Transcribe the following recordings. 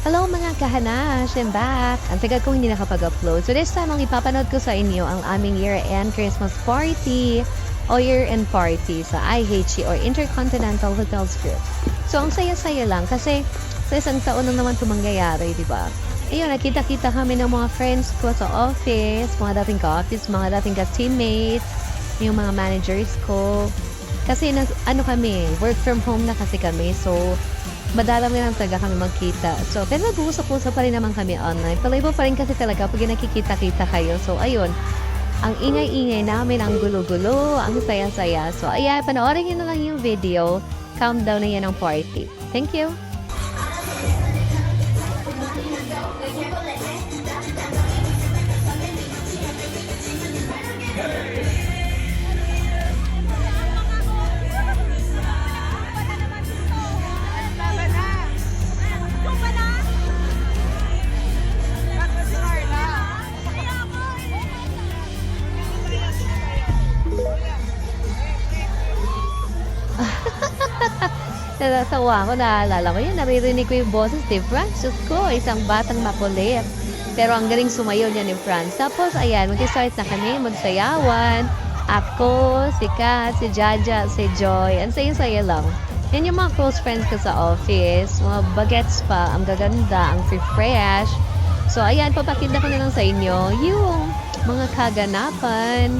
Hello mga kahanas, I'm back. Ang tagal kong hindi nakapag-upload. So this time, ang ipapanood ko sa inyo ang aming year-end Christmas party o year-end party sa IHG or Intercontinental Hotels Group. So ang saya-saya lang kasi sa isang taon na naman ito mangyayari, di ba? Ayun, nakita-kita kami ng mga friends ko sa office, mga dating ka-office, mga dating ka-teammates, yung mga managers ko. Kasi ano kami, work from home na kasi kami. So, madami lang talaga kami magkita. So, pero nag-uusap-usap pa rin naman kami online. Palibo pa rin kasi talaga pag nakikita-kita kayo. So, ayun. Ang ingay-ingay namin, ang gulo-gulo, ang saya-saya. So, ayan, panoorin nyo na lang yung video. Countdown na yan ng party. Thank you! Natasawa ako, naalala ko yun, naririnig ko yung boses ni Franz. Diyos ko, isang batang makulit. Pero ang galing sumayaw niya ni Franz. Tapos, ayan, mag-start na kami, magsayawan. Ako, si Kat, si Jaja, si Joy. Ang saya-saya lang. Yan yung mga close friends ko sa office. Mga bagets pa, ang gaganda, ang fresh. So, ayan, papakita ko na lang sa inyo yung mga kaganapan.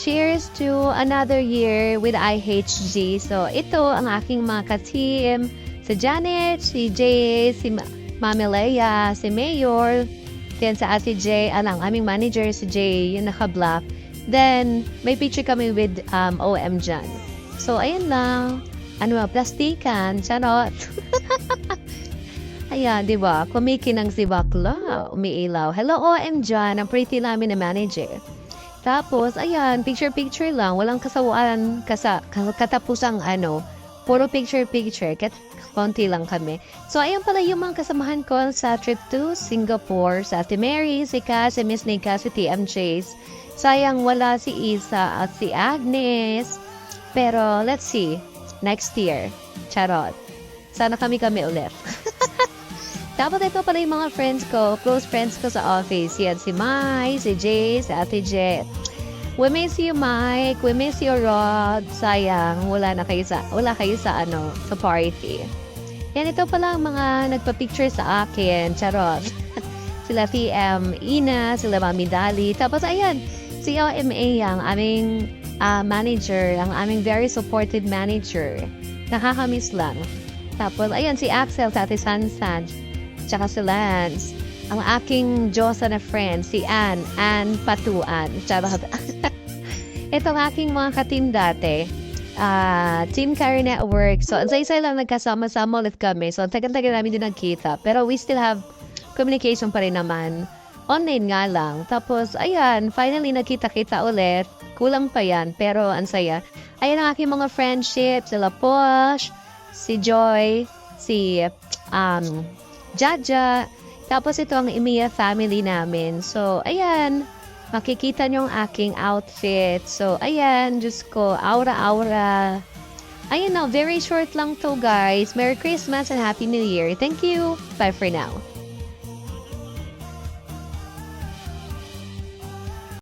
Cheers to another year with IHG. So, ito ang aking mga ka-team. Si Janet, si Jay, si Mami Leia, si Mayor, then sa Ate Jay, ang aming manager, si Jay, yung naka-black. Then, may picture kami with OM dyan. So, ayun lang. Ano, plastikan, charot. Ayan, di ba? Kumikinang si Bakla, umiilaw. Hello, OM dyan, ang pretty namin na manager. Tapos, ayan, picture-picture lang. Walang kasawaan, katapusang puro picture-picture. Konti lang kami. So, ayan pala yung mga kasamahan ko sa trip to Singapore. Sa Ate Mary, si Ka, si Miss Nika, si TM Chase. Sayang wala si Isa at si Agnes. Pero, let's see. Next year. Charot. Sana kami ulit. Tapos ito pala yung mga friends ko, close friends ko sa office. Yan si Mai, si Jay, si Ate Jet. We miss you, Mike. We miss you, Rod. Sayang, wala kayo sa party. Yan, ito pala ang mga nagpa-picture sa akin. Charot. Sila PM Ina, sila Mami Dali. Tapos ayan, si OMA ang aming manager, ang aming very supportive manager. Nakakamiss lang. Tapos ayan, si Axel, sa Ate Sansan. Tsaka si Lance. Ang aking Diyosa na friend, si Ann Patuan. Charot. Ito ang aking mga ka-team dati. Team Carry Network. So, ang isa lang nagkasama-sama ulit kami. So, ang tagal-tagal namin din nagkita. Pero we still have communication pa rin naman. Online nga lang. Tapos, ayan, finally nagkita-kita ulit. Kulang pa yan, pero ang saya. Ayan ang aking mga friendship. Sila Posh, si Joy, si Jaja. Tapos ito ang Emiya family namin. So, ayan. Makikita nyo ang aking outfit. So, ayan. Diyos ko, aura-aura. Ayan na, very short lang to guys. Merry Christmas and Happy New Year. Thank you. Bye for now.